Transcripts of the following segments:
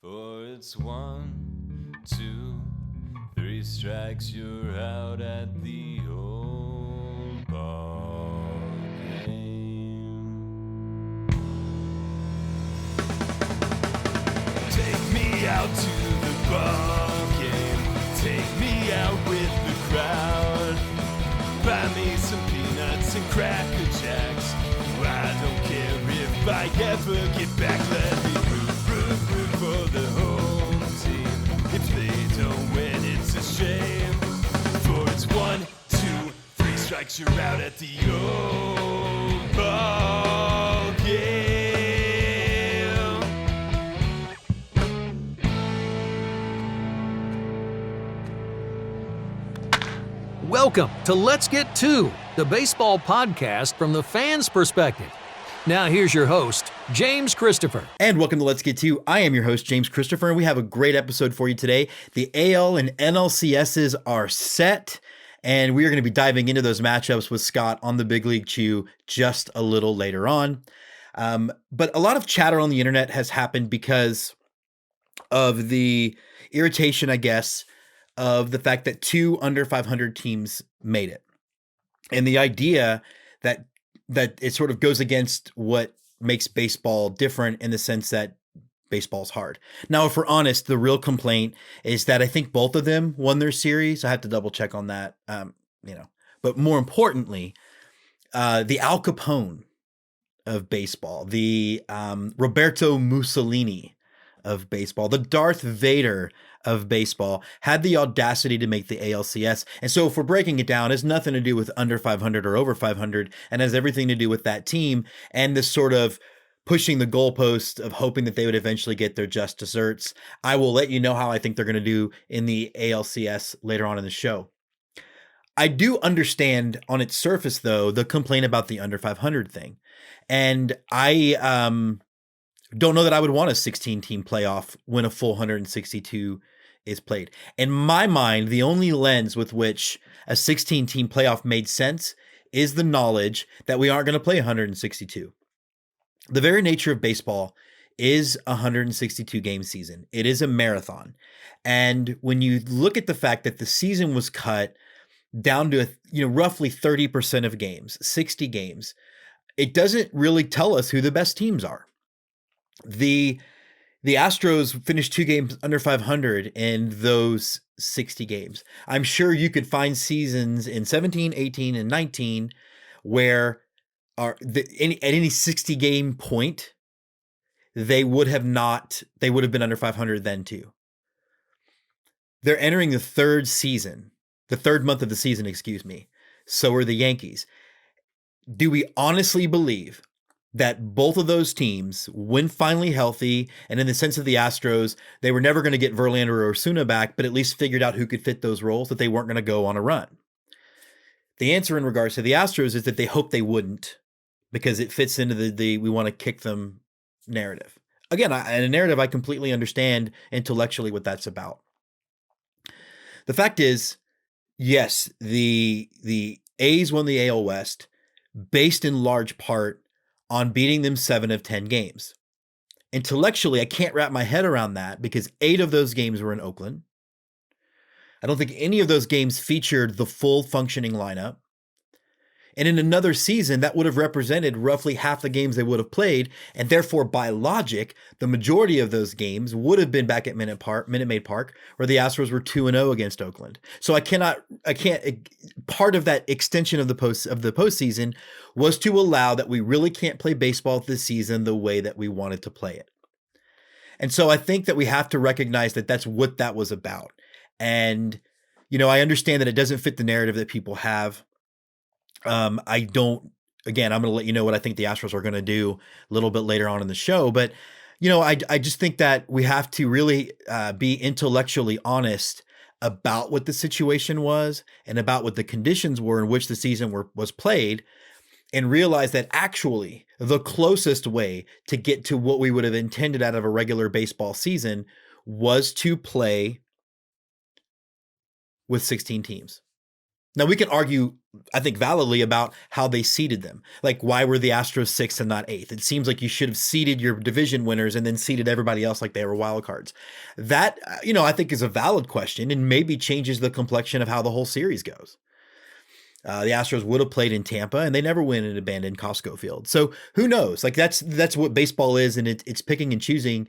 For it's 1, 2, 3 strikes, you're out at the old ball game. Take me out to the ball game. Take me out with the crowd. Buy me some peanuts and Cracker Jacks. I don't care if I ever get back. Let me root for the home team. If they don't win, it's a shame. For it's 1, 2, 3 strikes, you're out at the old ball game. Welcome to Let's Get To, the baseball podcast from the fans' perspective. Now here's your host, James Christopher. And welcome to Let's Get To. I am your host, James Christopher, and we have a great episode for you today. The AL and NLCSs are set, and we are going to be diving into those matchups with Scott on the Big League Chew just a little later on. But a lot of chatter on the internet has happened because of the irritation, I guess, of the fact that 2 under 500 teams made it. And the idea that it sort of goes against what makes baseball different in the sense that baseball's hard. Now, if we're honest, the real complaint is that I think both of them won their series. I have to double check on that, but more importantly, the Al Capone of baseball, the Roberto Mussolini of baseball, the Darth Vader of baseball, had the audacity to make the ALCS. And so if we're breaking it down, it has nothing to do with under 500 or over 500 and has everything to do with that team and this sort of pushing the goalpost of hoping that they would eventually get their just desserts. I will let you know how I think they're going to do in the ALCS later on in the show. I do understand on its surface, though, the complaint about the under 500 thing. And I don't know that I would want a 16-team playoff when a full 162 is played. In my mind, the only lens with which a 16-team playoff made sense is the knowledge that we aren't going to play 162. The very nature of baseball is a 162 game season. It is a marathon. And when you look at the fact that the season was cut down to roughly 30% of games, 60 games, it doesn't really tell us who the best teams are. The Astros finished 2 games under 500 in those 60 games. I'm sure you could find seasons in 17, 18, and 19 where at any 60 game point, they would have been under 500 then too. They're entering the third month of the season, excuse me. So are the Yankees. Do we honestly believe that both of those teams, when finally healthy, and in the sense of the Astros, they were never going to get Verlander or Osuna back, but at least figured out who could fit those roles, that they weren't going to go on a run? The answer in regards to the Astros is that they hope they wouldn't, because it fits into the we want to kick them narrative. Again, a narrative I completely understand intellectually what that's about. The fact is, yes, the A's won the AL West based in large part on beating them 7 of 10 games. Intellectually, I can't wrap my head around that because 8 of those games were in Oakland. I don't think any of those games featured the full functioning lineup. And in another season, that would have represented roughly half the games they would have played. And therefore, by logic, the majority of those games would have been back at Minute Maid Park, where the Astros were 2-0 against Oakland. So I can't, part of that extension of the postseason was to allow that we really can't play baseball this season the way that we wanted to play it. And so I think that we have to recognize that that's what that was about. And, I understand that it doesn't fit the narrative that people have. I'm going to let you know what I think the Astros are going to do a little bit later on in the show. But, I just think that we have to really be intellectually honest about what the situation was and about what the conditions were in which the season was played, and realize that actually the closest way to get to what we would have intended out of a regular baseball season was to play with 16 teams. Now we can argue, I think validly, about how they seeded them. Like, why were the Astros 6th and not 8th? It seems like you should have seeded your division winners and then seeded everybody else like they were wild cards. That, I think is a valid question and maybe changes the complexion of how the whole series goes. The Astros would have played in Tampa, and they never win an abandoned Costco field. So who knows? Like that's what baseball is, and it's picking and choosing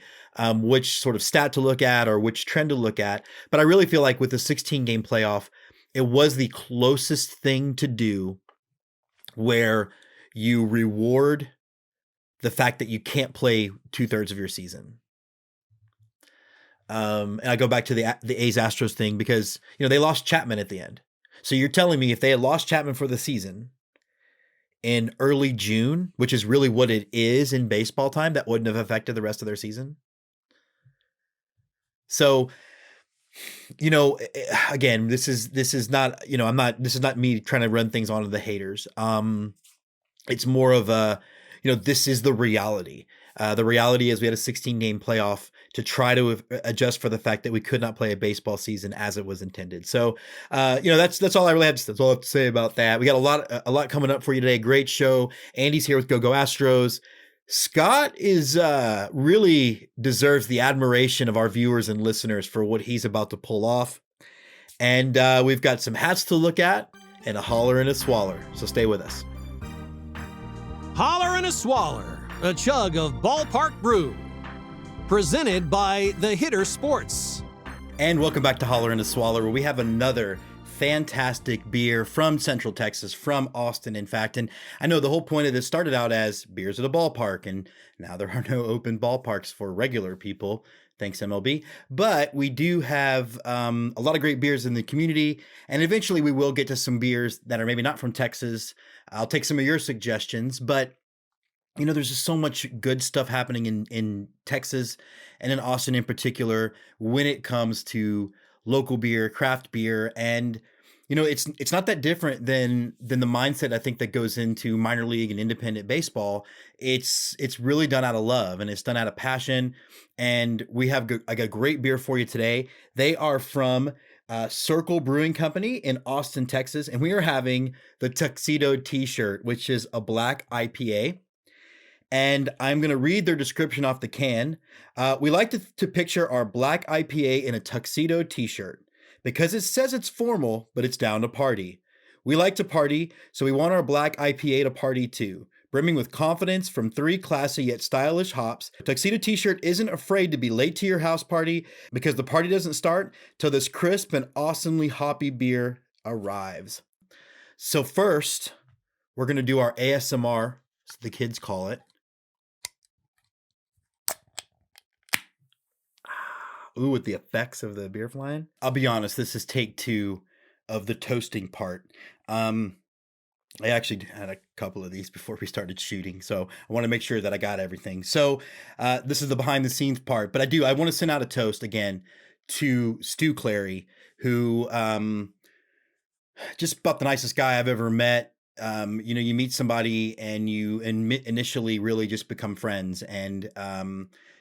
which sort of stat to look at or which trend to look at. But I really feel like with the 16-game playoff, it was the closest thing to do where you reward the fact that you can't play 2/3 of your season. And I go back to the A's Astros thing because they lost Chapman at the end. So you're telling me if they had lost Chapman for the season in early June, which is really what it is in baseball time, that wouldn't have affected the rest of their season? So, again, this is not, this is not me trying to run things onto the haters. It's more of a, this is the reality. The reality is we had a 16-game playoff to try to adjust for the fact that we could not play a baseball season as it was intended. So, that's all I really have. That's all I have to say about that. We got a lot coming up for you today. Great show. Andy's here with Go Astros. Scott is really deserves the admiration of our viewers and listeners for what he's about to pull off. And we've got some hats to look at and a holler and a swaller. So stay with us. Holler and a Swaller, a chug of ballpark brew. Presented by The Hitter Sports. And welcome back to Holler and a Swaller, where we have another fantastic beer from Central Texas, from Austin, in fact. And I know the whole point of this started out as beers at a ballpark, and now there are no open ballparks for regular people. Thanks, MLB. But we do have a lot of great beers in the community, and eventually we will get to some beers that are maybe not from Texas. I'll take some of your suggestions, but there's just so much good stuff happening in Texas and in Austin in particular when it comes to local beer, craft beer. And, it's not that different than the mindset I think that goes into minor league and independent baseball. It's really done out of love and it's done out of passion. And we have I got a great beer for you today. They are from Circle Brewing Company in Austin, Texas. And we are having the Tuxedo t-shirt, which is a black IPA. And I'm going to read their description off the can. We like to picture our black IPA in a tuxedo t-shirt because it says it's formal, but it's down to party. We like to party, so we want our black IPA to party too. Brimming with confidence from 3 classy yet stylish hops, Tuxedo t-shirt isn't afraid to be late to your house party because the party doesn't start till this crisp and awesomely hoppy beer arrives. So first, we're going to do our ASMR, as the kids call it. Ooh, with the effects of the beer flying. I'll be honest, this is take 2 of the toasting part. I actually had a couple of these before we started shooting, so I want to make sure that I got everything. So this is the behind the scenes part, but I want to send out a toast again to Stu Clary, who just about the nicest guy I've ever met. You meet somebody and you initially really just become friends, and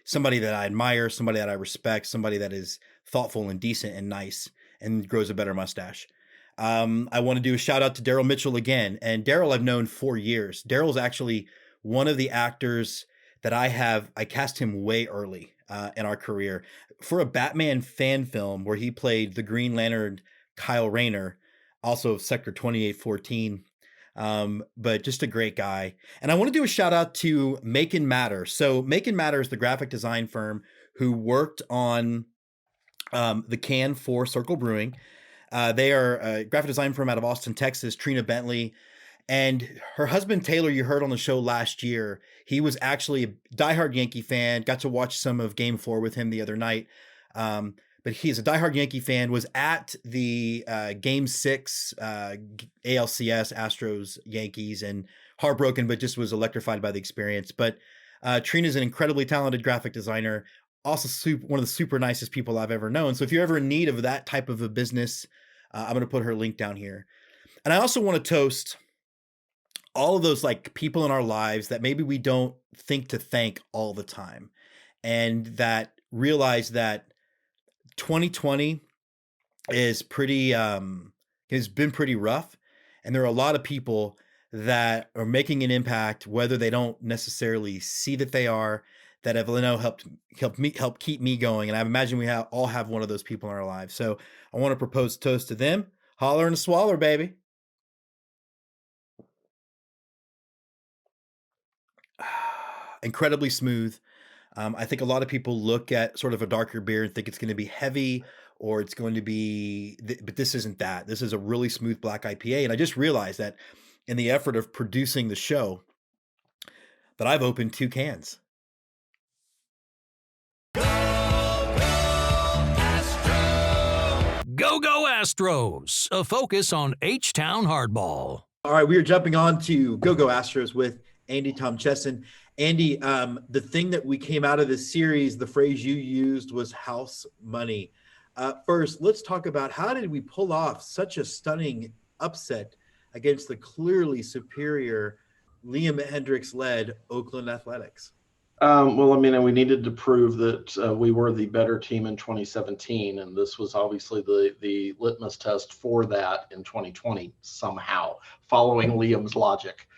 somebody that I admire, somebody that I respect, somebody that is thoughtful and decent and nice and grows a better mustache. I want to do a shout out to Darrell Mitchell again. And Darrell I've known for years. Darrell's actually one of the actors that I cast him way early in our career for a Batman fan film where he played the Green Lantern Kyle Rayner, also Sector 2814. But just a great guy. And I want to do a shout out to Make and Matter. So Make and Matter is the graphic design firm who worked on the can for Circle Brewing. They are a graphic design firm out of Austin, Texas, Trina Bentley. And her husband, Taylor, you heard on the show last year, he was actually a diehard Yankee fan, got to watch some of Game 4 with him the other night. But he's a diehard Yankee fan, was at the Game 6 ALCS, Astros, Yankees, and heartbroken, but just was electrified by the experience. But Trina's an incredibly talented graphic designer, also one of the super nicest people I've ever known. So if you're ever in need of that type of a business, I'm going to put her link down here. And I also want to toast all of those like people in our lives that maybe we don't think to thank all the time, and that realize that 2020 is pretty, has been pretty rough. And there are a lot of people that are making an impact, whether they don't necessarily see that they are, that have helped keep me going. And I imagine we all have one of those people in our lives. So I want to propose a toast to them. Holler and Swaller, baby. Incredibly smooth. I think a lot of people look at sort of a darker beer and think it's going to be heavy or it's going to be, but this isn't that. This is a really smooth black IPA. And I just realized that in the effort of producing the show that I've opened 2 cans. Go Astros, a focus on H-Town hardball. All right, we are jumping on to Go Astros with Andy Tomczeszyn. Andy, the thing that we came out of this series, the phrase you used was house money. First, let's talk about how did we pull off such a stunning upset against the clearly superior Liam Hendricks-led Oakland Athletics? Well, I mean, we needed to prove that we were the better team in 2017, and this was obviously the litmus test for that in 2020 somehow, following Liam's logic.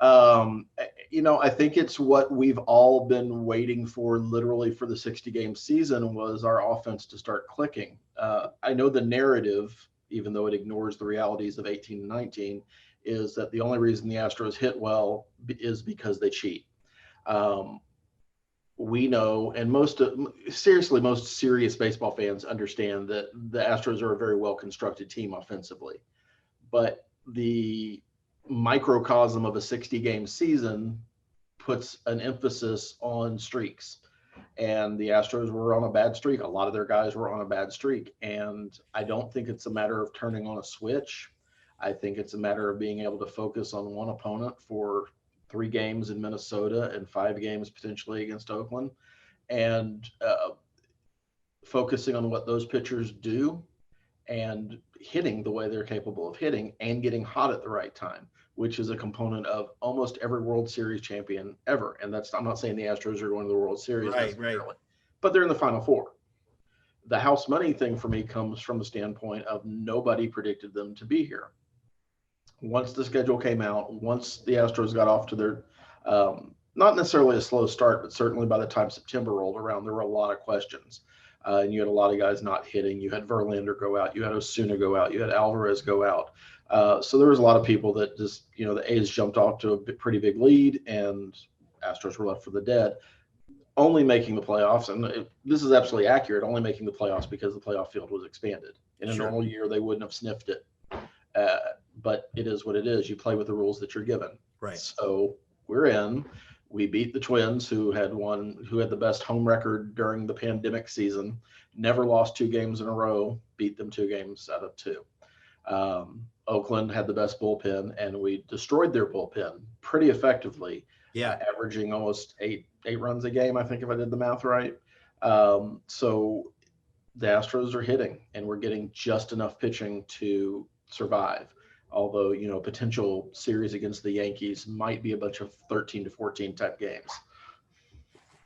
I think it's what we've all been waiting for literally for the 60-game season was our offense to start clicking. I know the narrative, even though it ignores the realities of 18 and 19, is that the only reason the Astros hit well is because they cheat. We know, and most serious baseball fans understand that the Astros are a very well-constructed team offensively. But the microcosm of a 60-game season puts an emphasis on streaks. And the Astros were on a bad streak. A lot of their guys were on a bad streak. And I don't think it's a matter of turning on a switch. I think it's a matter of being able to focus on one opponent for 3 games in Minnesota and 5 games potentially against Oakland, and focusing on what those pitchers do and hitting the way they're capable of hitting and getting hot at the right time, which is a component of almost every World Series champion ever. And I'm not saying the Astros are going to the World Series, right. But they're in the Final Four. The house money thing for me comes from the standpoint of nobody predicted them to be here. Once the schedule came out, once the Astros got off to their, not necessarily a slow start, but certainly by the time September rolled around, there were a lot of questions. And you had a lot of guys not hitting. You had Verlander go out. You had Osuna go out. You had Alvarez go out. So there was a lot of people that just, the A's jumped off to a pretty big lead and Astros were left for the dead, only making the playoffs. And this is absolutely accurate, only making the playoffs because the playoff field was expanded. In a normal year, they wouldn't have sniffed it. But it is what it is. You play with the rules that you're given. Right. So we're in. We beat the Twins, who had the best home record during the pandemic season, never lost 2 games in a row, beat them 2 games out of 2. Oakland had the best bullpen, and we destroyed their bullpen pretty effectively. Yeah, averaging almost eight runs a game, I think, if I did the math right. So the Astros are hitting, and we're getting just enough pitching to survive. Although, potential series against the Yankees might be a bunch of 13 to 14 type games.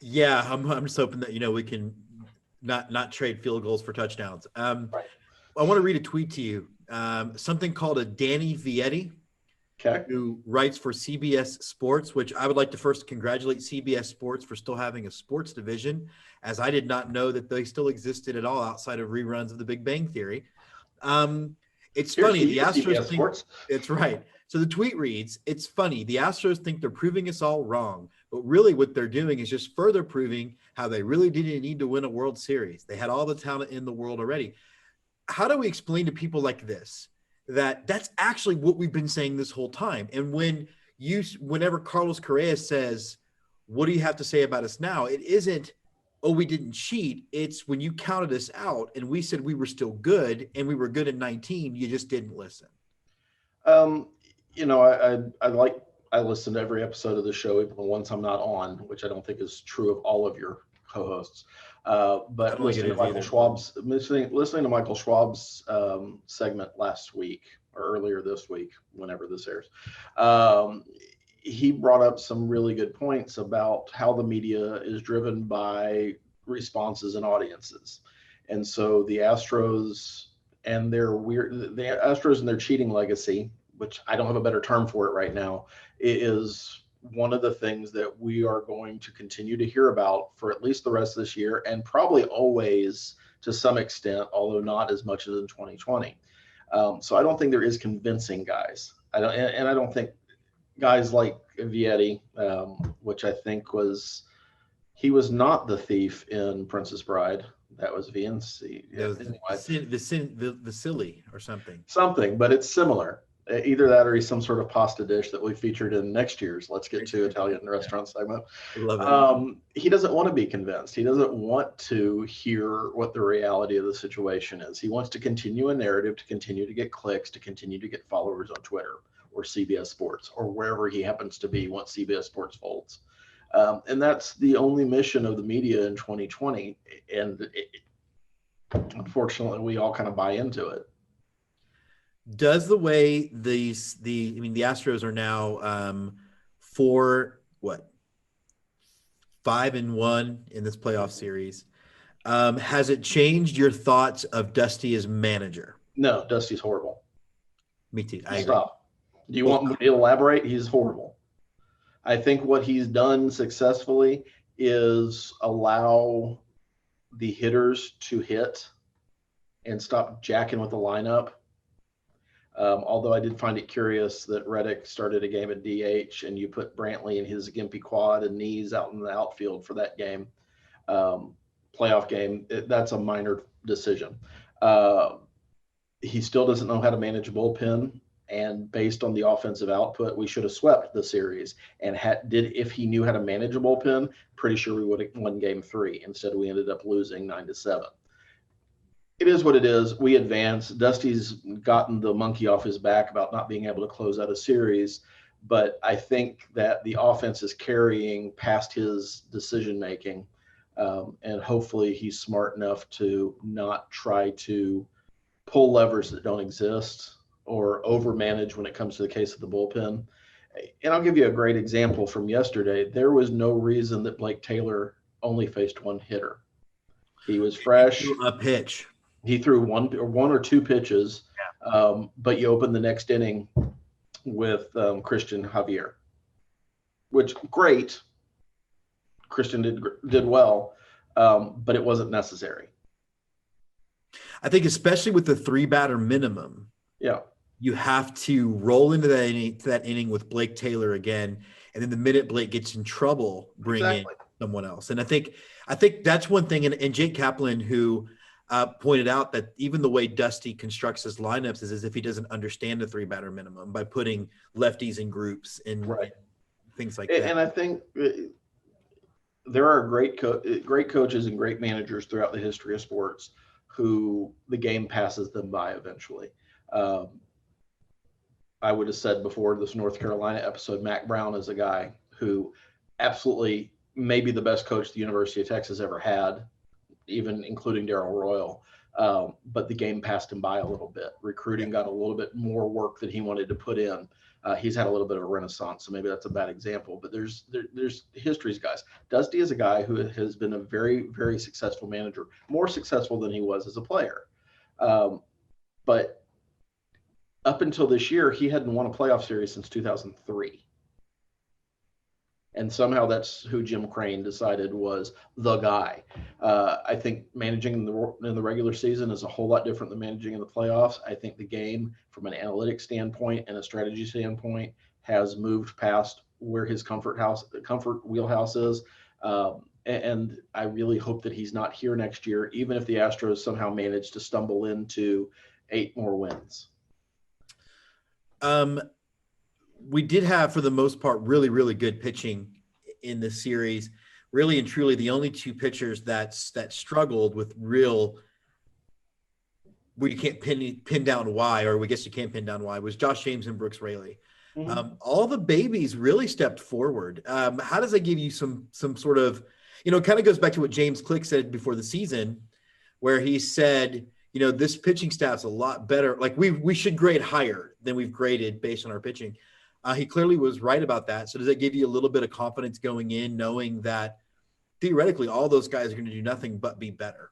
Yeah, I'm just hoping that, we can not trade field goals for touchdowns. Right. I want to read a tweet to you. Something called a Danny Vietti, who writes for CBS Sports, which I would like to first congratulate CBS Sports for still having a sports division, as I did not know that they still existed at all outside of reruns of The Big Bang Theory. It's funny. The Astros think it's right. So the tweet reads, "It's funny. The Astros think they're proving us all wrong, but really what they're doing is just further proving how they really didn't need to win a World Series. They had all the talent in the world already." How do we explain to people like this that that's actually what we've been saying this whole time? And whenever Carlos Correa says, "What do you have to say about us now?" It isn't, "Oh, we didn't cheat." It's when you counted us out and we said we were still good and we were good in 19, you just didn't listen. I listen to every episode of the show, even the ones I'm not on, which I don't think is true of all of your co-hosts. But listening to Michael Schwab's segment last week or earlier this week, whenever this airs, he brought up some really good points about how the media is driven by responses and audiences. And so the Astros and their the Astros and their cheating legacy, which I don't have a better term for it right now, is one of the things that we are going to continue to hear about for at least the rest of this year, and probably always to some extent, although not as much as in 2020. So I don't think there is convincing guys. I don't think guys like Vietti, which I think he was not the thief in Princess Bride. That was VNC. Yeah, the silly or something. Something, but it's similar. Either that or he's some sort of pasta dish that we featured in next year's Let's Get to Italian Restaurant segment. Love it. He doesn't want to be convinced. He doesn't want to hear what the reality of the situation is. He wants to continue a narrative, to continue to get clicks, to continue to get followers on Twitter or CBS Sports or wherever he happens to be once CBS Sports folds. And that's the only mission of the media in 2020. And unfortunately, we all kind of buy into it. Does the way the Astros are now 5-1 in this playoff series, has it changed your thoughts of Dusty as manager? No, Dusty's horrible. Me too. Stop. Do you want me to elaborate? He's horrible. I think what he's done successfully is allow the hitters to hit and stop jacking with the lineup. Although I did find it curious that Reddick started a game at DH and you put Brantley and his gimpy quad and knees out in the outfield for that game, playoff game. That's a minor decision. He still doesn't know how to manage a bullpen. And based on the offensive output, we should have swept the series. And if he knew how to manage a bullpen, pretty sure we would have won game 3. Instead, we ended up losing 9-7. It is what it is. We advance. Dusty's gotten the monkey off his back about not being able to close out a series, but I think that the offense is carrying past his decision-making, and hopefully he's smart enough to not try to pull levers that don't exist or overmanage when it comes to the case of the bullpen. And I'll give you a great example from yesterday. There was no reason that Blake Taylor only faced one hitter. He was fresh. A pitch. He threw one or two pitches, but you open the next inning with Christian Javier, which great. Christian did well, but it wasn't necessary. I think especially with the 3-batter minimum, you have to roll into that inning with Blake Taylor again, and then the minute Blake gets in trouble, bring in someone else. And I think that's one thing. And Jake Kaplan, who pointed out that even the way Dusty constructs his lineups is as if he doesn't understand the 3-batter minimum by putting lefties in groups and things like that. And I think there are great coaches and great managers throughout the history of sports who the game passes them by eventually. I would have said before this North Carolina episode, Mac Brown is a guy who absolutely may be the best coach the University of Texas ever had, even including Darrell Royal. But the game passed him by a little bit. Recruiting got a little bit more work that he wanted to put in. He's had a little bit of a renaissance, so maybe that's a bad example. But there's histories, guys. Dusty is a guy who has been a very, very successful manager, more successful than he was as a player. But up until this year, he hadn't won a playoff series since 2003. And somehow that's who Jim Crane decided was the guy. I think managing in the regular season is a whole lot different than managing in the playoffs. I think the game, from an analytics standpoint and a strategy standpoint, has moved past where his comfort wheelhouse is. And I really hope that he's not here next year, even if the Astros somehow manage to stumble into 8 more wins. We did have, for the most part, really, really good pitching in this series. Really and truly, the only 2 pitchers that struggled with where you can't pin down why, or we guess you can't pin down why, was Josh James and Brooks Raley. Mm-hmm. All the babies really stepped forward. How does that give you some sort of, it kind of goes back to what James Click said before the season, where he said, this pitching staff's a lot better. Like we should grade higher than we've graded based on our pitching. He clearly was right about that. So does that give you a little bit of confidence going in, knowing that theoretically all those guys are going to do nothing but be better?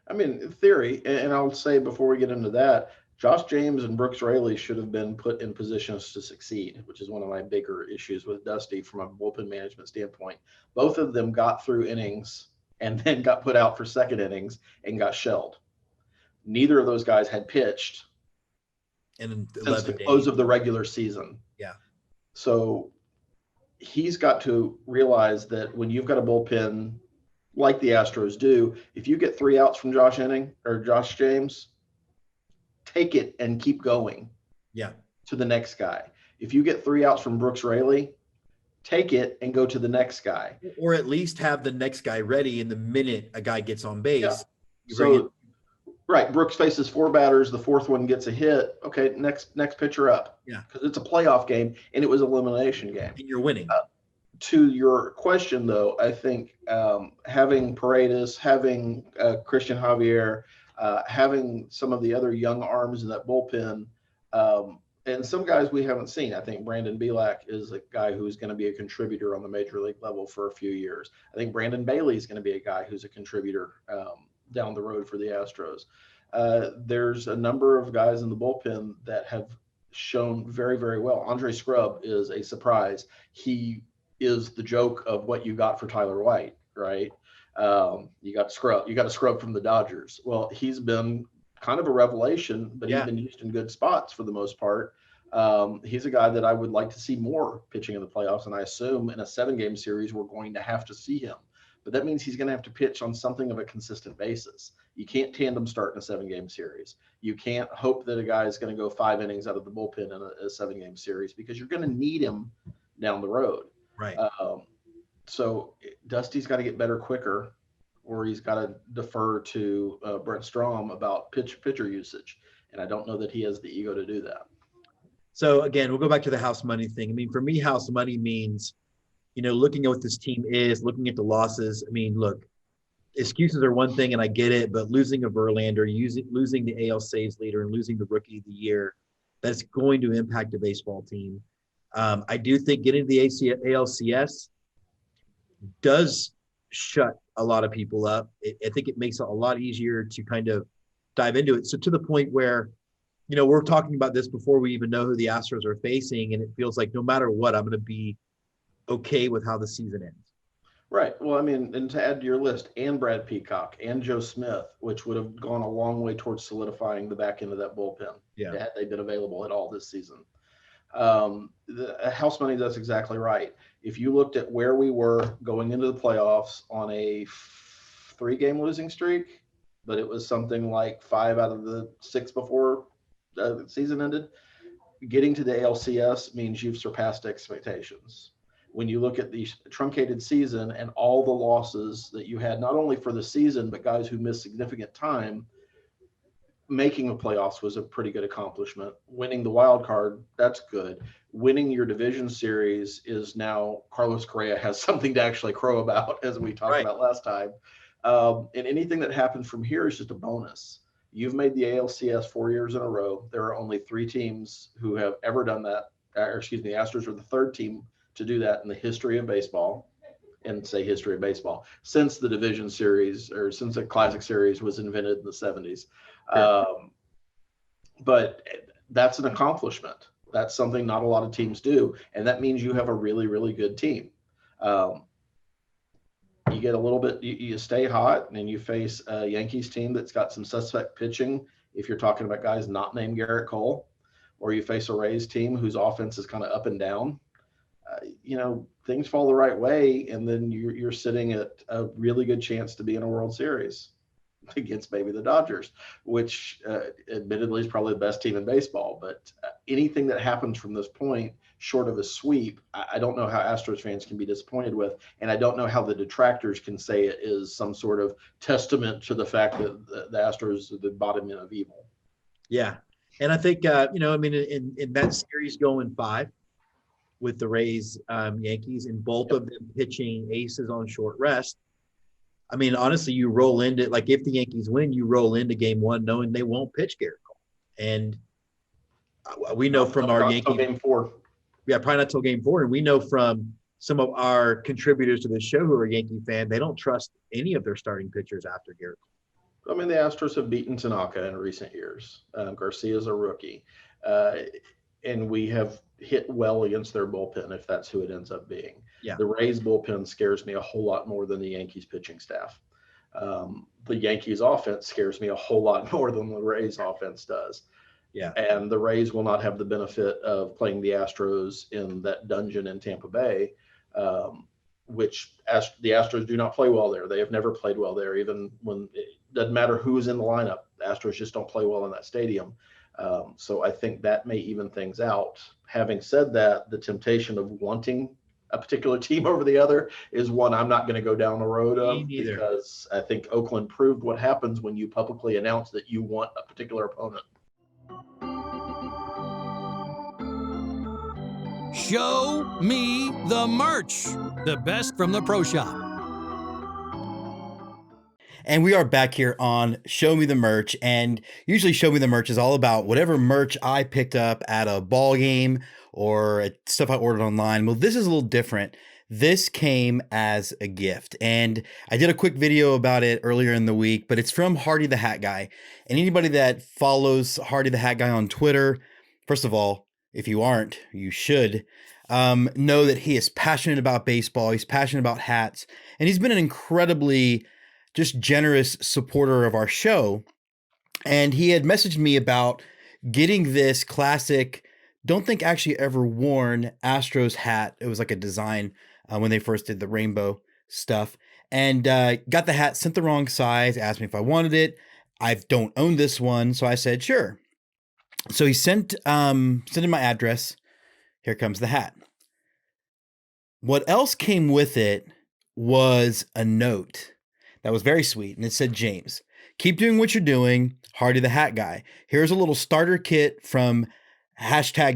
I mean, in theory, and I'll say before we get into that, Josh James and Brooks Raley should have been put in positions to succeed, which is one of my bigger issues with Dusty from a bullpen management standpoint. Both of them got through innings and then got put out for second innings and got shelled. Neither of those guys had pitched in since the close of the regular season. Yeah. So he's got to realize that when you've got a bullpen like the Astros do, if you get 3 outs from Josh James, take it and keep going. Yeah. To the next guy. If you get 3 outs from Brooks Raley, take it and go to the next guy. Or at least have the next guy ready in the minute a guy gets on base. Yeah. So, right, Brooks faces 4 batters. The 4th one gets a hit. Okay, next pitcher up. Yeah. Because it's a playoff game, and it was an elimination game. And you're winning. To your question, though, I think having Paredes, having Christian Javier, having some of the other young arms in that bullpen, and some guys we haven't seen. I think Brandon Bielak is a guy who's going to be a contributor on the major league level for a few years. I think Brandon Bailey is going to be a guy who's a contributor down the road for the Astros. There's a number of guys in the bullpen that have shown very, very well. Andre Scrub is a surprise. He is the joke of what you got for Tyler White, right? You got a scrub from the Dodgers. Well, he's been kind of a revelation, but he's been used in good spots for the most part. He's a guy that I would like to see more pitching in the playoffs, and I assume in a 7-game series we're going to have to see him. But that means he's going to have to pitch on something of a consistent basis. You can't tandem start in a 7-game series. You can't hope that a guy is going to go 5 innings out of the bullpen in a 7-game series, because you're going to need him down the road. Right. So Dusty's got to get better quicker, or he's got to defer to Brent Strom about pitcher usage. And I don't know that he has the ego to do that. So again, we'll go back to the house money thing. I mean, for me, house money means, looking at what this team is, looking at the losses. I mean, look, excuses are one thing, and I get it, but losing a Verlander, losing the AL saves leader, and losing the rookie of the year, that's going to impact the baseball team. I do think getting to the ALCS does shut a lot of people up. I think it makes it a lot easier to kind of dive into it. So to the point where, we're talking about this before we even know who the Astros are facing, and it feels like no matter what, I'm going to be okay with how the season ends. Right. Well, I mean, and to add to your list, and Brad Peacock and Joe Smith, which would have gone a long way towards solidifying the back end of that bullpen had they been available at all this season. The house money, that's exactly right. If you looked at where we were going into the playoffs on a 3-game losing streak, but it was something like 5 out of the 6 before the season ended, getting to the ALCS means you've surpassed expectations. When you look at the truncated season and all the losses that you had, not only for the season, but guys who missed significant time, making the playoffs was a pretty good accomplishment. Winning the wild card, that's good. Winning your division series is now Carlos Correa has something to actually crow about, as we talked about last time. And anything that happens from here is just a bonus. You've made the ALCS 4 years in a row. There are only 3 teams who have ever done that. The Astros are the 3rd team to do that in the history of baseball, and say history of baseball, since the division series, or since the classic series was invented in the 70s. But that's an accomplishment. That's something not a lot of teams do. And that means you have a really, really good team. You get a little bit, you stay hot, and you face a Yankees team that's got some suspect pitching, if you're talking about guys not named Garrett Cole, or you face a Rays team whose offense is kind of up and down. Things fall the right way, and then you're sitting at a really good chance to be in a World Series against maybe the Dodgers, which admittedly is probably the best team in baseball. But anything that happens from this point, short of a sweep, I don't know how Astros fans can be disappointed with, and I don't know how the detractors can say it is some sort of testament to the fact that the Astros are the bottom end of evil. Yeah, and I think in that series going 5. With the Rays, Yankees, and both of them pitching aces on short rest. I mean, honestly, you roll into, like, if the Yankees win, you roll into game 1 knowing they won't pitch Garrett Cole. And we know from our Yankee game 4. Yeah, probably not till game 4. And we know from some of our contributors to the show who are Yankee fan, they don't trust any of their starting pitchers after Garrett I mean, the Astros have beaten Tanaka in recent years. Garcia's a rookie. And we have hit well against their bullpen, if that's who it ends up being. Yeah. The Rays bullpen scares me a whole lot more than the Yankees pitching staff. The Yankees offense scares me a whole lot more than the Rays offense does. Yeah. And the Rays will not have the benefit of playing the Astros in that dungeon in Tampa Bay, which the Astros do not play well there. They have never played well there, even when it doesn't matter who's in the lineup. The Astros just don't play well in that stadium. So I think that may even things out. Having said that, the temptation of wanting a particular team over the other is one I'm not going to go down the road of, because I think Oakland proved what happens when you publicly announce that you want a particular opponent. Show me the merch, the best from the pro shop. And we are back here on Show Me the Merch. And usually Show Me the Merch is all about whatever merch I picked up at a ball game or stuff I ordered online. Well, this is a little different. This came as a gift. And I did a quick video about it earlier in the week, but it's from Hardy the Hat Guy. And anybody that follows Hardy the Hat Guy on Twitter, first of all, if you aren't, you should know that he is passionate about baseball. He's passionate about hats. And he's been an incredibly just generous supporter of our show. And he had messaged me about getting this classic, don't think actually ever worn Astros hat. It was like a design when they first did the rainbow stuff, and got the hat, sent the wrong size, asked me if I wanted it. I don't own this one. So I said, sure. So he sent in my address. Here comes the hat. What else came with it was a note that was very sweet. And it said, James, keep doing what you're doing. Hardy the Hat Guy. Here's a little starter kit from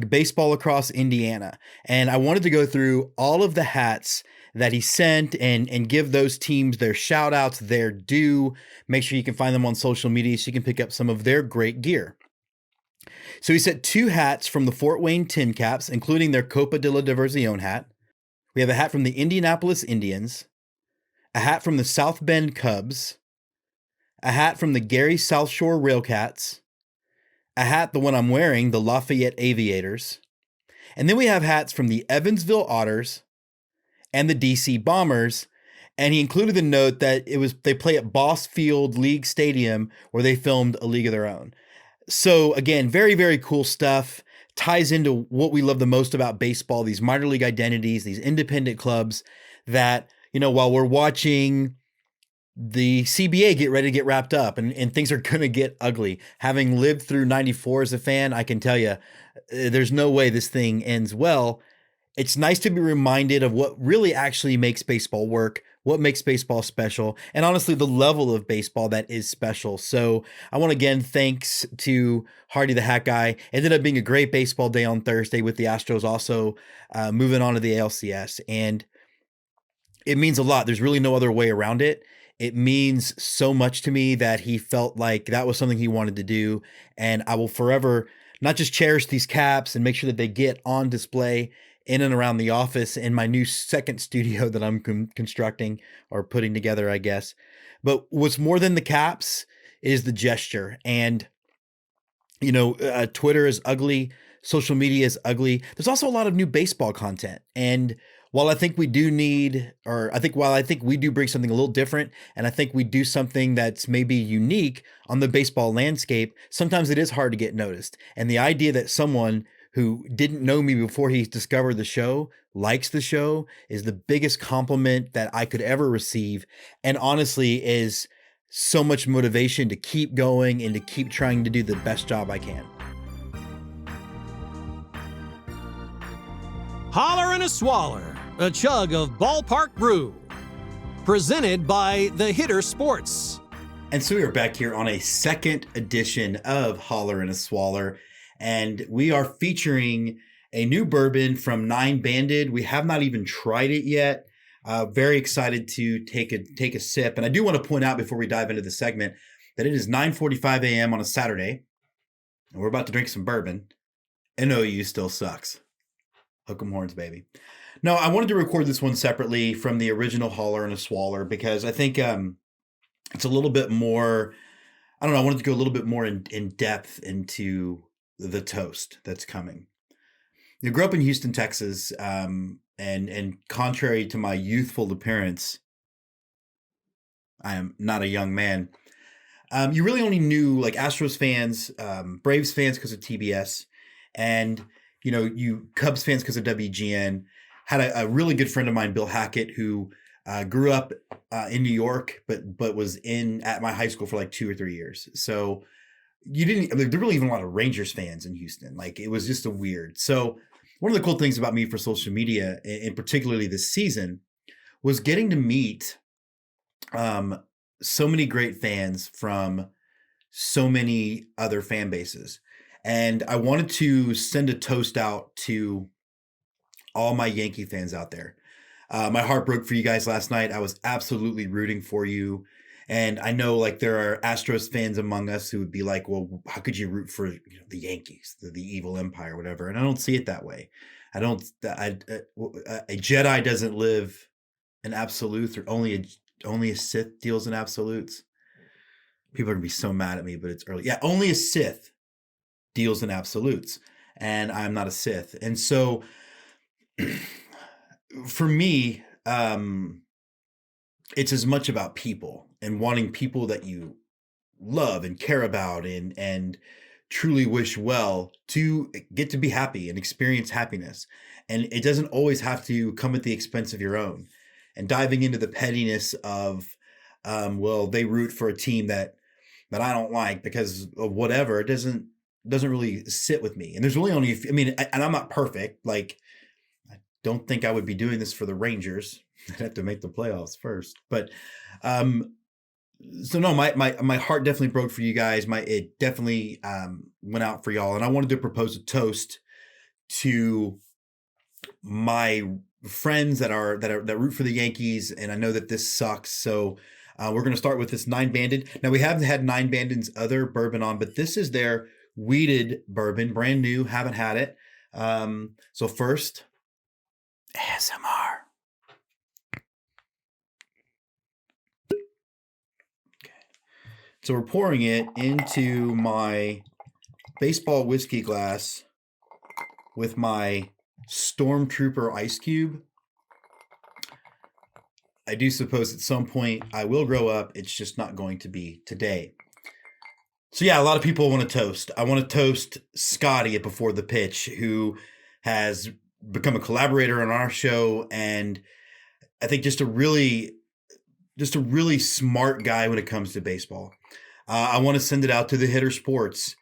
#Baseball Across Indiana. And I wanted to go through all of the hats that he sent and give those teams their shout outs, their due. Make sure you can find them on social media so you can pick up some of their great gear. So he sent 2 hats from the Fort Wayne Tin Caps, including their Copa de la Diversión hat. We have a hat from the Indianapolis Indians, a hat from the South Bend Cubs, a hat from the Gary South Shore Railcats, a hat, the one I'm wearing, the Lafayette Aviators, and then we have hats from the Evansville Otters and the DC Bombers. And he included the note that they play at Boss Field League Stadium, where they filmed a league of their own. So again, very, very cool stuff. Ties into what we love the most about baseball, these minor league identities, these independent clubs that, while we're watching the CBA get ready to get wrapped up and things are going to get ugly. Having lived through 94 as a fan, I can tell you, there's no way this thing ends well. It's nice to be reminded of what really actually makes baseball work, what makes baseball special, and honestly, the level of baseball that is special. So I want to again, thanks to Hardy the Hat Guy. Ended up being a great baseball day on Thursday with the Astros also moving on to the ALCS. And it means a lot. There's really no other way around it. It means so much to me that he felt like that was something he wanted to do. And I will forever not just cherish these caps and make sure that they get on display in and around the office in my new second studio that I'm constructing or putting together, I guess. But what's more than the caps is the gesture. And, Twitter is ugly. Social media is ugly. There's also a lot of new baseball content. And while I think we do we do bring something a little different, and I think we do something that's maybe unique on the baseball landscape, sometimes it is hard to get noticed. And the idea that someone who didn't know me before he discovered the show likes the show is the biggest compliment that I could ever receive. And honestly is so much motivation to keep going and to keep trying to do the best job I can. Holler and a Swaller, a chug of ballpark brew. Presented by The Hitter Sports. And so we are back here on a second edition of Holler and a Swaller. And we are featuring a new bourbon from Nine Banded. We have not even tried it yet. Very excited to take a sip. And I do want to point out before we dive into the segment that it is 9:45 a.m. on a Saturday. And we're about to drink some bourbon. NOU still sucks. Hook 'em horns, baby. No, I wanted to record this one separately from the original Holler and a Swaller because I think it's a little bit more I don't know. I wanted to go a little bit more in depth into the toast that's coming. I grew up in Houston, Texas, and contrary to my youthful appearance, I am not a young man. You really only knew like Astros fans, Braves fans because of TBS, and you Cubs fans because of WGN. Had a really good friend of mine, Bill Hackett, who grew up in New York, but was at my high school for like 2 or 3 years. So there really even a lot of Rangers fans in Houston. Like it was just a weird. So one of the cool things about me for social media, and particularly this season, was getting to meet so many great fans from so many other fan bases. And I wanted to send a toast out to all my Yankee fans out there. My heart broke for you guys last night. I was absolutely rooting for you. And I know like there are Astros fans among us who would be like, well, how could you root for the Yankees, the evil empire, whatever? And I don't see it that way. A Jedi doesn't live in absolutes, or only a Sith deals in absolutes. People are gonna be so mad at me, but it's early. Yeah, only a Sith deals in absolutes, and I'm not a Sith. And so for me, it's as much about people and wanting people that you love and care about and truly wish well to get to be happy and experience happiness. And it doesn't always have to come at the expense of your own. And diving into the pettiness of, well, they root for a team that I don't like because of whatever, it doesn't really sit with me. And there's really only, and I'm not perfect. Like, I don't think I would be doing this for the Rangers. I'd have to make the playoffs first. But, so no, my heart definitely broke for you guys. It definitely went out for y'all. And I wanted to propose a toast to my friends that root for the Yankees. And I know that this sucks. So we're going to start with this 9-banded. Now we haven't had 9-banded's other bourbon on, but this is their wheated bourbon, brand new. Haven't had it. So first, ASMR. So we're pouring it into my baseball whiskey glass with my Stormtrooper ice cube. I do suppose at some point I will grow up. It's just not going to be today. So yeah, a lot of people want to toast. I want to toast Scottie at Before the Pitch, who has become a collaborator on our show, and I think just a really smart guy when it comes to baseball. I want to send it out to the Hitter Sports.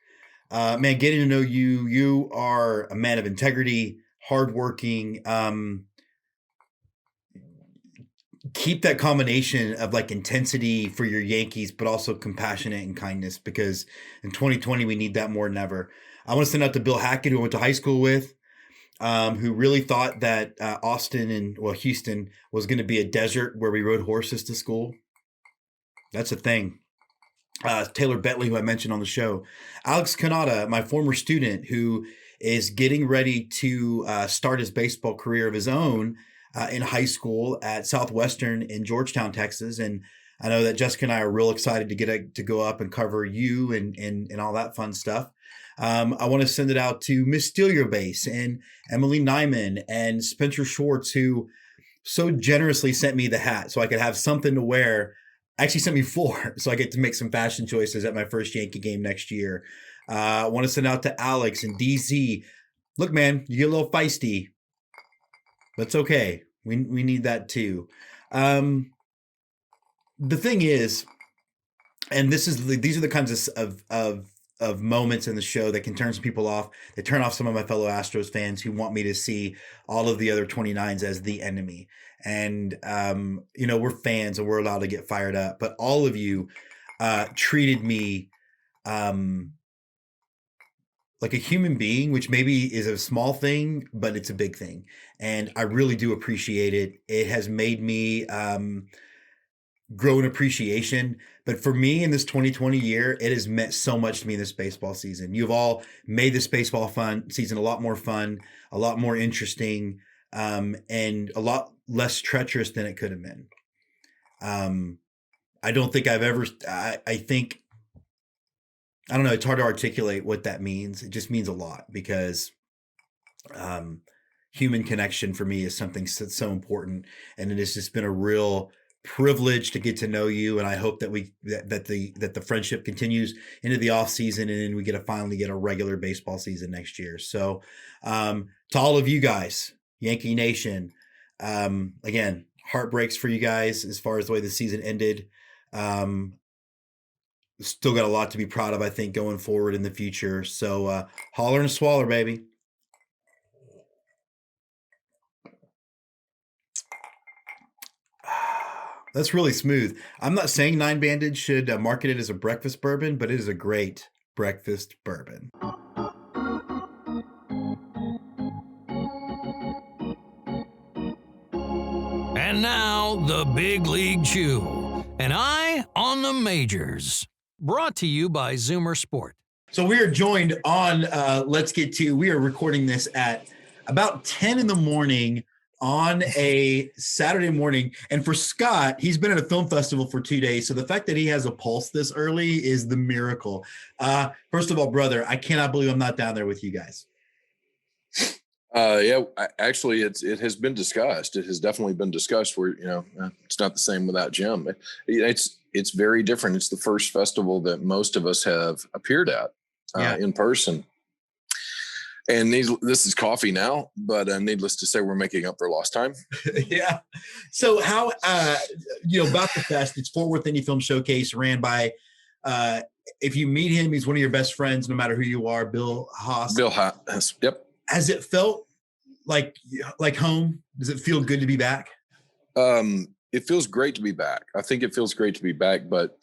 Man, getting to know you. You are a man of integrity, hardworking. Keep that combination of like intensity for your Yankees, but also compassionate and kindness, because in 2020, we need that more than ever. I want to send out to Bill Hackett, who I went to high school with, who really thought that Houston was going to be a desert where we rode horses to school. That's a thing. Taylor Bentley, who I mentioned on the show. Alex Canatta, my former student, who is getting ready to start his baseball career of his own in high school at Southwestern in Georgetown, Texas. And I know that Jessica and I are real excited to go up and cover you and all that fun stuff. I want to send it out to Miss Steal Your Base and Emily Nyman and SpencerSchwartz, who so generously sent me the hat so I could have something to wear. Actually sent me 4, so I get to make some fashion choices at my first Yankee game next year. I want to send out to Alex and Dee Zee. Look, man, you get a little feisty. That's okay. We need that too. The thing is, and these are the kinds of moments in the show that can turn some people off. They turn off some of my fellow Astros fans who want me to see all of the other 29s as the enemy. And, we're fans and we're allowed to get fired up, but all of you treated me like a human being, which maybe is a small thing, but it's a big thing. And I really do appreciate it. It has made me grow in appreciation. But for me in this 2020 year, it has meant so much to me in this baseball season. You've all made this baseball season a lot more fun, a lot more interesting, and a lot less treacherous than it could have been. I don't think I think I don't know. It's hard to articulate what that means. It just means a lot because human connection for me is something so important. And it has just been a real privilege to get to know you. And I hope that the friendship continues into the off season and then we finally get a regular baseball season next year. So to all of you guys, Yankee Nation, again, heartbreaks for you guys as far as the way the season ended. Still got a lot to be proud of, I think, going forward in the future. So Holler and Swaller, baby. That's really smooth. I'm not saying Nine Banded should market it as a breakfast bourbon, but it is a great breakfast bourbon. And now, the Big League Chew. An eye on the majors. Brought to you by Zoomer Sport. So we are joined on Let's Get To. We are recording this at about 10 in the morning on a Saturday morning. And for Scott, he's been at a film festival for 2 days. So the fact that he has a pulse this early is the miracle. First of all, brother, I cannot believe I'm not down there with you guys. Actually, it has been discussed. It has definitely been discussed where, it's not the same without Jim. It's very different. It's the first festival that most of us have appeared at in person. And this is coffee now, but needless to say, we're making up for lost time. Yeah. So how, about the fest, it's Fort Worth Indie Film Showcase ran by, if you meet him, he's one of your best friends, no matter who you are, Bill Haas. Bill Haas, yep. Has it felt like home? Does it feel good to be back? It feels great to be back. I think it feels great to be back, but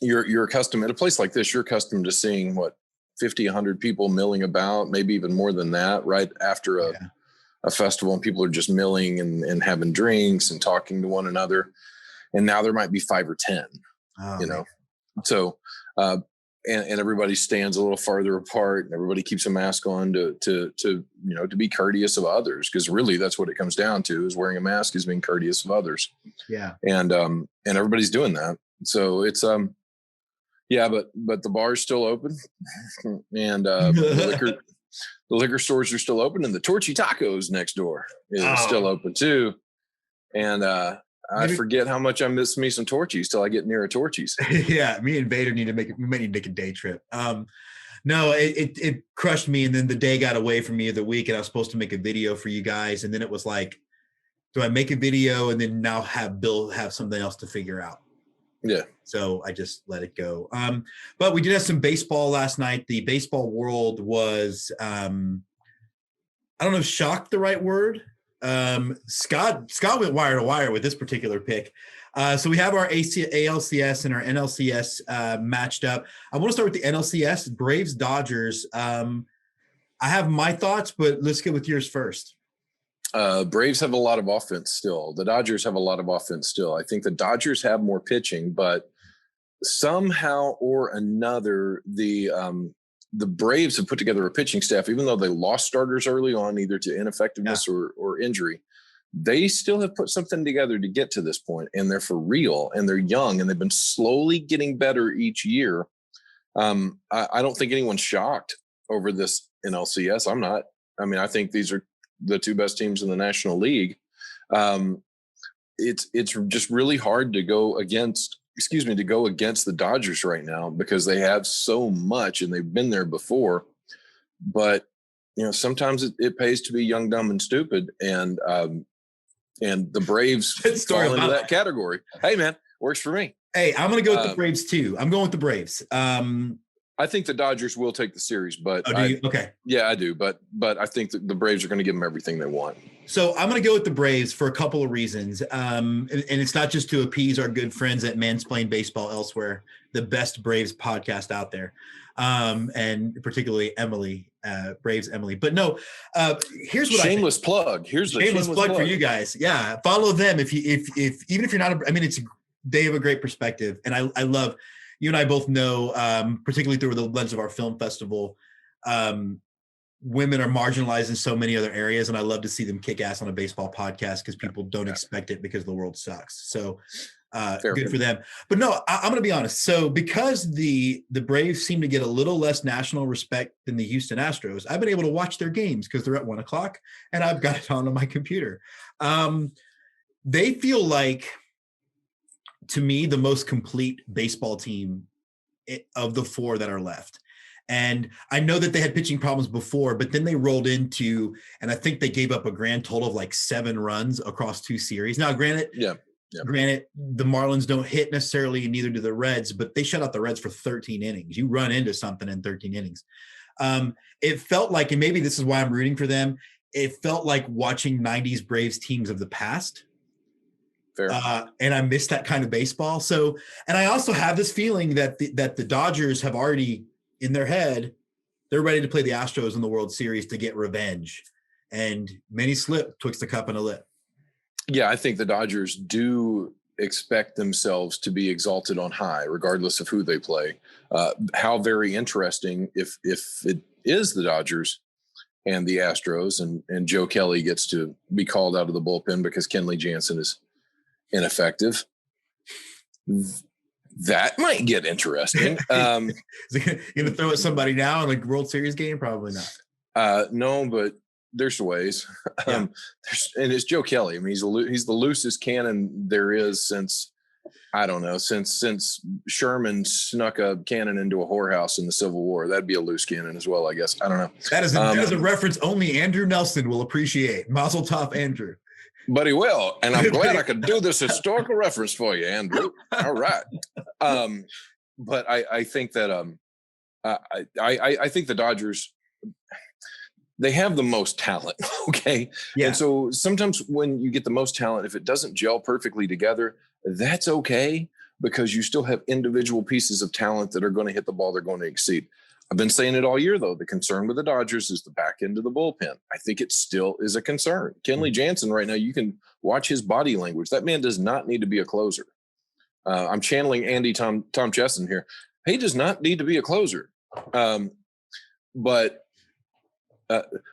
you're accustomed at a place like this, you're accustomed to seeing 50, 100 people milling about, maybe even more than that, right after a festival, and people are just milling and having drinks and talking to one another. And now there might be 5 or 10, So, and everybody stands a little farther apart and everybody keeps a mask on to be courteous of others. Cause really that's what it comes down to, is wearing a mask is being courteous of others. Yeah. And everybody's doing that. So it's, but the bar is still open and the liquor stores are still open, and the Torchy Tacos next door is still open too. And, I forget how much I miss me some Torchies till I get near a Torchies. Yeah, me and Vader we might need to make a day trip. No, it crushed me, and then the day got away from me of the week, and I was supposed to make a video for you guys, and then it was like, do I make a video and then now have Bill have something else to figure out? Yeah. So I just let it go. But we did have some baseball last night. The baseball world was, I don't know if shocked the right word. Scott went wire to wire with this particular pick. So we have our ALCS and our NLCS matched up. I want to start with the NLCS, Braves Dodgers. I have my thoughts, but let's get with yours first. Braves have a lot of offense still. The Dodgers have a lot of offense still. I think the Dodgers have more pitching, but somehow or another, the Braves have put together a pitching staff, even though they lost starters early on, either to ineffectiveness or injury. They still have put something together to get to this point, and they're for real, and they're young, and they've been slowly getting better each year. I don't think anyone's shocked over this NLCS. I'm not. I mean, I think these are the two best teams in the National League. It's just really hard to go against the Dodgers right now, because they have so much and they've been there before. But sometimes it pays to be young, dumb, and stupid, and the Braves fall into that category. Hey man, works for me. Hey, I'm going to go with the Braves too. I'm going with the Braves. I think the Dodgers will take the series, but okay. Yeah, I do. But I think that the Braves are going to give them everything they want. So I'm going to go with the Braves for a couple of reasons. And it's not just to appease our good friends at Mansplain Baseball Elsewhere, the best Braves podcast out there. And particularly Emily, Braves Emily. But no, here's what shameless plug. Here's the shameless plug for you guys. Yeah. Follow them if even if you're not, they have a great perspective. And I love, you and I both know, particularly through the lens of our film festival, women are marginalized in so many other areas. And I love to see them kick ass on a baseball podcast, because people don't expect it because the world sucks. So Good for them. But no, I'm going to be honest. So because the Braves seem to get a little less national respect than the Houston Astros, I've been able to watch their games because they're at 1:00 and I've got it on my computer. They feel like, to me, the most complete baseball team of the four that are left. And I know that they had pitching problems before, but then they rolled into, and I think they gave up a grand total of like 7 runs across 2 series. Now, granted, the Marlins don't hit necessarily, and neither do the Reds, but they shut out the Reds for 13 innings. You run into something in 13 innings. It felt like, and maybe this is why I'm rooting for them, it felt like watching 90s Braves teams of the past. Fair. And I miss that kind of baseball. So, and I also have this feeling that the Dodgers have already, in their head, they're ready to play the Astros in the World Series to get revenge. And many slip twixt the cup and a lip. Yeah, I think the Dodgers do expect themselves to be exalted on high, regardless of who they play. How very interesting if it is the Dodgers and the Astros and Joe Kelly gets to be called out of the bullpen because Kenley Jansen is ineffective. That might get interesting. Is he going to throw at somebody now in a World Series game? Probably not. No, but there's ways. And it's Joe Kelly. I mean, he's the loosest cannon there is since, I don't know, since Sherman snuck a cannon into a whorehouse in the Civil War. That'd be a loose cannon as well, I guess. I don't know. That is a reference only Andrew Nelson will appreciate. Mazel tov, Andrew. But he will, and I'm glad I could do this historical reference for you, Andrew. All right. But I think that I think the Dodgers, they have the most talent, okay? Yeah. And so sometimes when you get the most talent, if it doesn't gel perfectly together, that's okay, because you still have individual pieces of talent that are going to hit the ball, they're going to exceed. I've been saying it all year, though. The concern with the Dodgers is the back end of the bullpen. I think it still is a concern. Kenley Jansen right now, you can watch his body language. That man does not need to be a closer. I'm channeling Andy Tomczeszyn here. He does not need to be a closer. But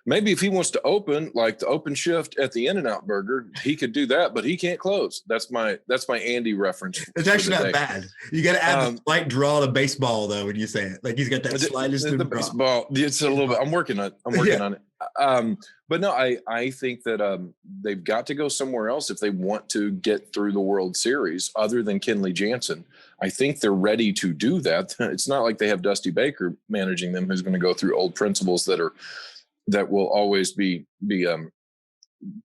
maybe if he wants to open, like the open shift at the In-N-Out Burger, he could do that, but he can't close. That's my Andy reference. It's actually not bad. You got to add the slight draw to baseball, though, when you say it. Like, he's got that slightest the baseball. It's a little bit. I'm working on it. But no, I think that they've got to go somewhere else if they want to get through the World Series, other than Kenley Jansen. I think they're ready to do that. It's not like they have Dusty Baker managing them, who's going to go through old principles that will always be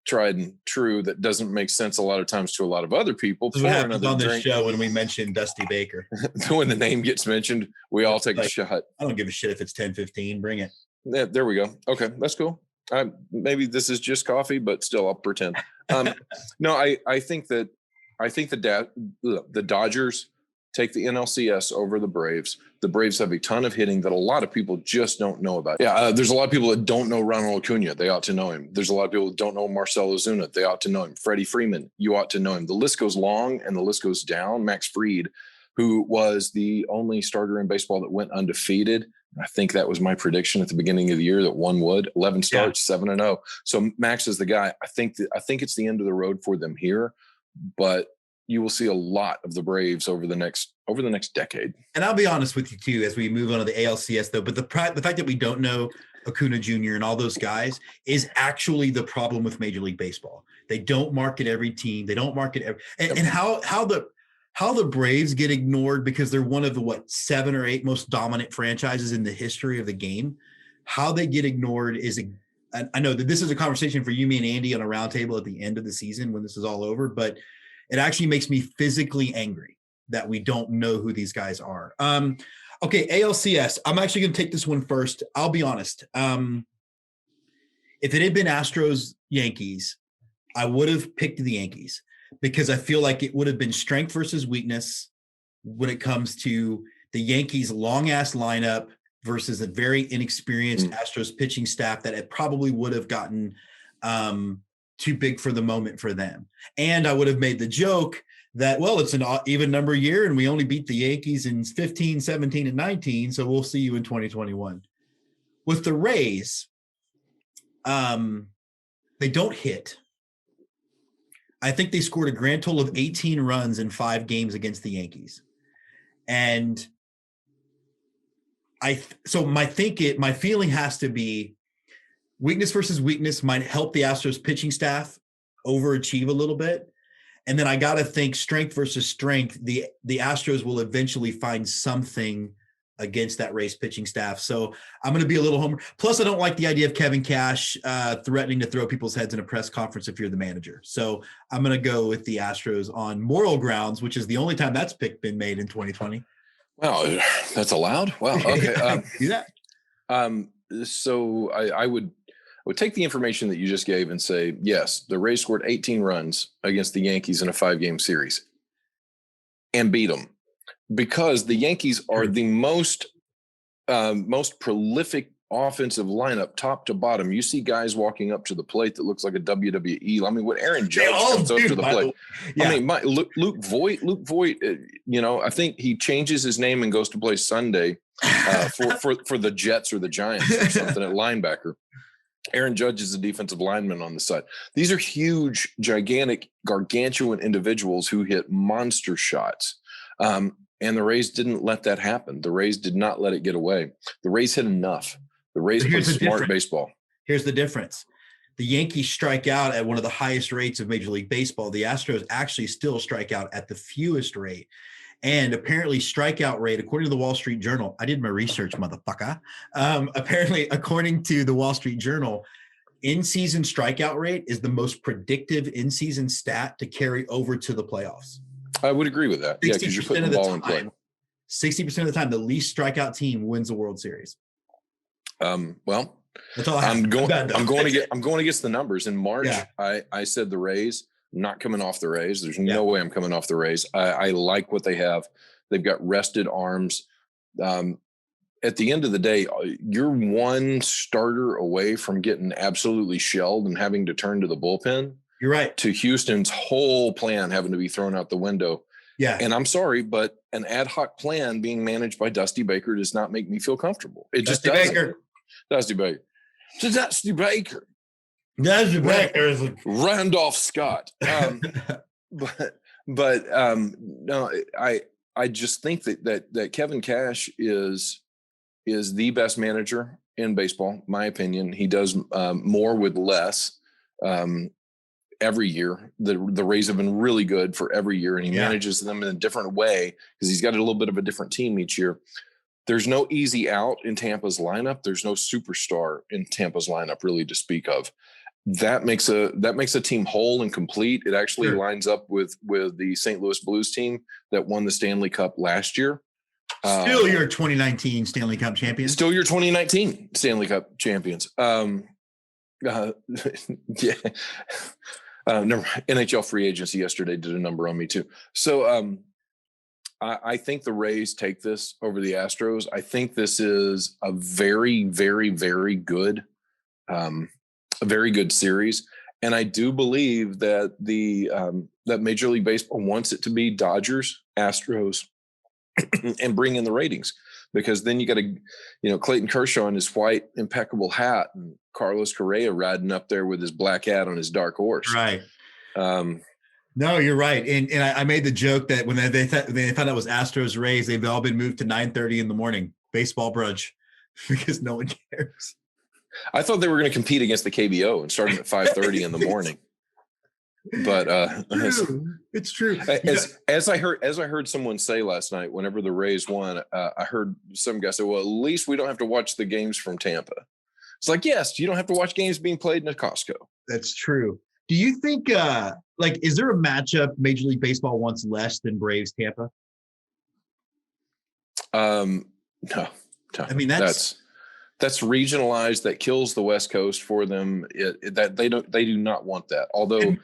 tried and true. That doesn't make sense a lot of times to a lot of other people. What happens on this show when we mention Dusty Baker? When the name gets mentioned, we all take a shot. I don't give a shit if it's 10-15. Bring it. Yeah, there we go. Okay, that's cool. Maybe this is just coffee, but still, I'll pretend. No, I think the Dodgers take the NLCS over the Braves. The Braves have a ton of hitting that a lot of people just don't know about. Yeah, there's a lot of people that don't know Ronald Acuna. They ought to know him. There's a lot of people that don't know Marcell Ozuna. They ought to know him. Freddie Freeman, you ought to know him. The list goes long and the list goes down. Max Fried, who was the only starter in baseball that went undefeated. I think that was my prediction at the beginning of the year that one would. 11 starts, 7-0. So Max is the guy. I think it's the end of the road for them here, but you will see a lot of the Braves over the next decade. And I'll be honest with you too, as we move on to the ALCS though, but the fact that we don't know Acuna Jr. and all those guys is actually the problem with Major League Baseball. They don't market every team. They don't market every, and how the Braves get ignored because they're one of the 7 or 8 most dominant franchises in the history of the game. How they get ignored is I know that this is a conversation for you, me, and Andy on a roundtable at the end of the season when this is all over, but it actually makes me physically angry that we don't know who these guys are. Okay, ALCS. I'm actually going to take this one first. I'll be honest. If it had been Astros Yankees, I would have picked the Yankees because I feel like it would have been strength versus weakness when it comes to the Yankees' long-ass lineup versus a very inexperienced Astros pitching staff that it probably would have gotten too big for the moment for them. And I would have made the joke that, well, it's an even number year and we only beat the Yankees in 15, 17, and 19, so we'll see you in 2021. With the Rays, they don't hit. I think they scored a grand total of 18 runs in 5 games against the Yankees. And my feeling has to be weakness versus weakness might help the Astros pitching staff overachieve a little bit. And then I got to think strength versus strength. The Astros will eventually find something against that Rays pitching staff. So I'm going to be a little homer. Plus, I don't like the idea of Kevin Cash threatening to throw people's heads in a press conference if you're the manager. So I'm going to go with the Astros on moral grounds, which is the only time that's pick been made in 2020. Wow, that's allowed? Wow, okay. Do that. So I would take the information that you just gave and say, yes, the Rays scored 18 runs against the Yankees in a 5-game series and beat them. Because the Yankees are the most prolific offensive lineup, top to bottom. You see guys walking up to the plate that looks like a WWE. I mean, what Aaron Judge comes up to the plate. Yeah. I mean, Luke Voigt. I think he changes his name and goes to play Sunday for the Jets or the Giants or something at linebacker. Aaron Judge is a defensive lineman on the side. These are huge, gigantic, gargantuan individuals who hit monster shots. And the Rays didn't let that happen. The Rays did not let it get away. The Rays hit enough. The Rays played smart baseball. Here's the difference. The Yankees strike out at one of the highest rates of Major League Baseball. The Astros actually still strike out at the fewest rate. And apparently strikeout rate, according to the Wall Street Journal, I did my research, motherfucker. Apparently, according to the Wall Street Journal, in-season strikeout rate is the most predictive in-season stat to carry over to the playoffs. I would agree with that. Yeah, because you're putting the ball in play. 60% of the time, the least strikeout team wins the World Series. Well, that's all I'm going against the numbers. In March, yeah. I said the Rays. I'm not coming off the Rays. There's no way I'm coming off the Rays. I like what they have. They've got rested arms. At the end of the day, you're one starter away from getting absolutely shelled and having to turn to the bullpen. You're right. To Houston's whole plan having to be thrown out the window. Yeah. And I'm sorry, but an ad hoc plan being managed by Dusty Baker does not make me feel comfortable. It just doesn't. Dusty Baker. So Dusty Baker. Dusty Baker. Randolph Scott. No, I just think that Kevin Cash is the best manager in baseball, my opinion. He does more with less. Every year, the Rays have been really good for every year, and he manages them in a different way because he's got a little bit of a different team each year. There's no easy out in Tampa's lineup. There's no superstar in Tampa's lineup really to speak of. That makes a team whole and complete. It actually lines up with the St. Louis Blues team that won the Stanley Cup last year. Still your 2019 Stanley Cup champions. Still your 2019 Stanley Cup champions. Yeah. NHL free agency yesterday did a number on me too. So I think the Rays take this over the Astros. I think this is a very, very, very good, series. And I do believe that that Major League Baseball wants it to be Dodgers, Astros, and bring in the ratings, because then you got to, Clayton Kershaw in his white impeccable hat and Carlos Correa riding up there with his black hat on his dark horse. Right. No, you're right. And I made the joke that when they found out it was Astros Rays, they've all been moved to 9:30 in the morning, baseball brunch, because no one cares. I thought they were going to compete against the KBO and start them at 5:30 in the morning. But it's true. As I heard someone say last night, whenever the Rays won, I heard some guy say, "Well, at least we don't have to watch the games from Tampa." It's like, yes, you don't have to watch games being played in a Costco. That's true. Do you think, is there a matchup Major League Baseball wants less than Braves Tampa? No. I mean, that's regionalized. That kills the West Coast for them. They do not want that. Although,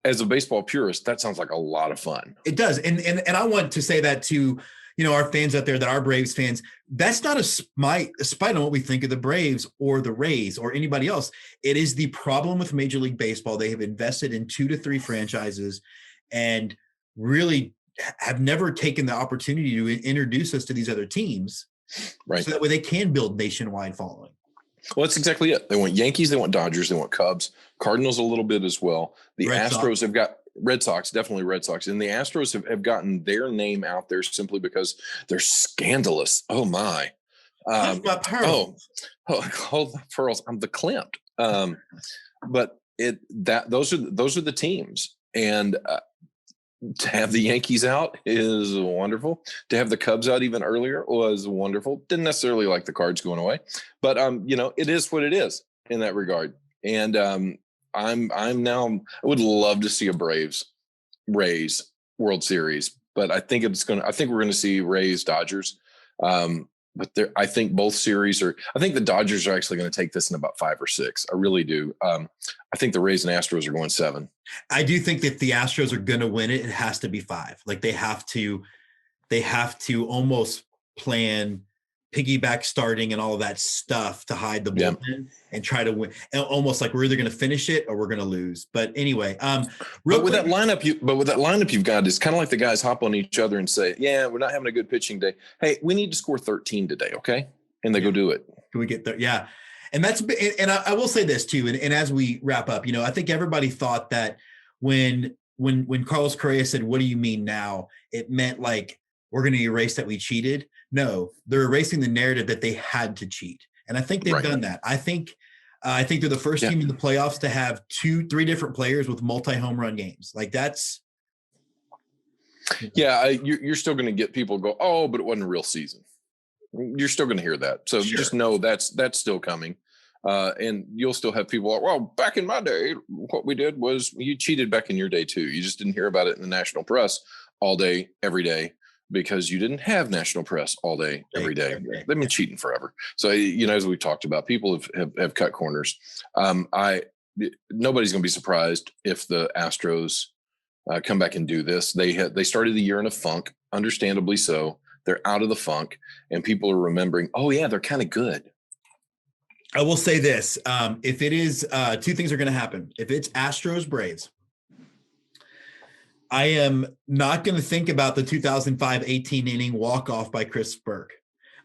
as a baseball purist, that sounds like a lot of fun. It does, and I want to say that to our fans out there that are Braves fans. That's not a spite on what we think of the Braves or the Rays or anybody else. It is the problem with Major League Baseball. They have invested in 2 to 3 franchises and really have never taken the opportunity to introduce us to these other teams. Right. So that way they can build nationwide following. Well, that's exactly it. They want Yankees, they want Dodgers, they want Cubs, Cardinals a little bit as well. The Red Astros Sox have got Red Sox, definitely Red Sox. And the Astros have gotten their name out there simply because they're scandalous. Oh my. My pearls. Hold my pearls. I'm the clamped. But those are the teams. And to have the Yankees out is wonderful. To have the Cubs out even earlier was wonderful. Didn't necessarily like the Cards going away, but it is what it is in that regard. And I'm now, I would love to see a Rays World Series, but I think we're going to see Rays Dodgers. But I think both series I think the Dodgers are actually going to take this in about 5 or 6. I really do. I think the Rays and Astros are going 7. I do think that the Astros are going to win it. It has to be 5. Like they have to almost plan piggyback starting and all of that stuff to hide the bullpen and try to win. Almost like we're either going to finish it or we're going to lose. But anyway, with that lineup you've got, it's kind of like the guys hop on each other and say, "Yeah, we're not having a good pitching day. Hey, we need to score 13 today, okay?" And they go do it. Can we get there? Yeah, and I will say this too. And as we wrap up, I think everybody thought that when Carlos Correa said, "What do you mean now?" It meant like we're going to erase that we cheated. No, they're erasing the narrative that they had to cheat. And I think they've done that. I think they're the first team in the playoffs to have 2-3 different players with multi-home run games. Like that's. Yeah. You're still going to get people go, "Oh, but it wasn't a real season." You're still going to hear that. So just know that's still coming. And you'll still have people like, "Well, back in my day, what we did was you cheated back in your day too. You just didn't hear about it in the national press all day, every day, because you didn't have national press all day, every day. They've been cheating forever." So, as we talked about, people have cut corners. Nobody's going to be surprised if the Astros come back and do this. They started the year in a funk, understandably so. They're out of the funk, and people are remembering, oh yeah, they're kind of good. I will say this. If it is 2 things are going to happen. If it's Astros Braves, I am not going to think about the 2005 18 inning walk-off by Chris Burke.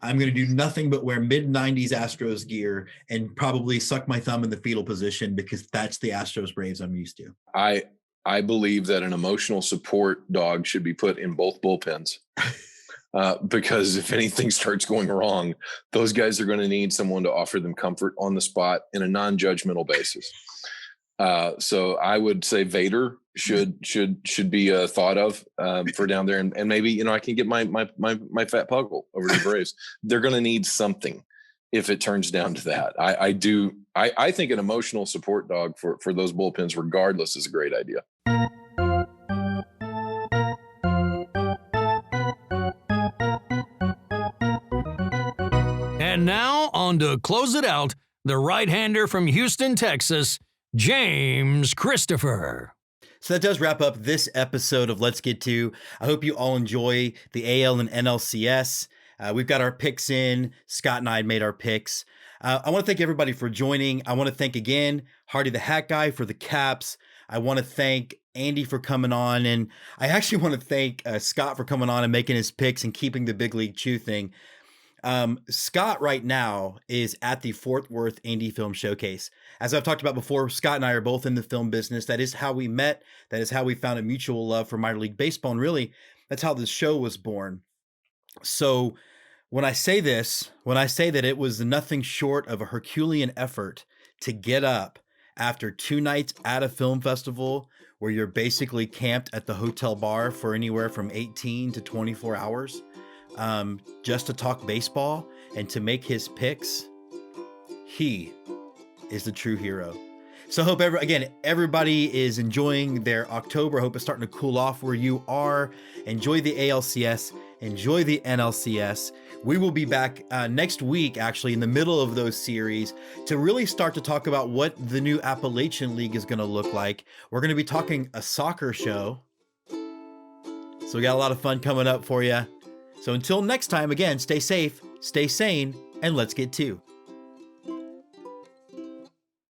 I'm going to do nothing but wear mid-90s Astros gear and probably suck my thumb in the fetal position because that's the Astros Braves I'm used to. I believe that an emotional support dog should be put in both bullpens because if anything starts going wrong, those guys are going to need someone to offer them comfort on the spot in a non-judgmental basis. So I would say Vader should be thought of for down there, and maybe I can get my fat puggle over to the Braves. They're going to need something if it turns down to that. I think an emotional support dog for those bullpens, regardless, is a great idea. And now on to close it out, the right-hander from Houston, Texas, James Christopher. So that does wrap up this episode of Let's Get To. I hope you all enjoy the AL and NLCS. We've got our picks in. Scott and I made our picks. I want to thank everybody for joining. I want to thank again Hardy the Hat Guy for the caps. I want to thank Andy for coming on. And I actually want to thank Scott for coming on and making his picks and keeping the Big League Chew thing. Scott right now is at the Fort Worth Indie Film Showcase. As I've talked about before, Scott and I are both in the film business. That is how we met. That is how we found a mutual love for minor league baseball. And really, that's how this show was born. So when I say that it was nothing short of a Herculean effort to get up after 2 nights at a film festival where you're basically camped at the hotel bar for anywhere from 18 to 24 hours, just to talk baseball and to make his picks, he is the true hero. So I hope everybody is enjoying their October. I hope it's starting to cool off where you are. Enjoy the ALCS, enjoy the NLCS. We will be back next week, actually, in the middle of those series to really start to talk about what the new Appalachian League is going to look like. We're going to be talking a soccer show. So we got a lot of fun coming up for you. So until next time, again, stay safe, stay sane, and let's get to.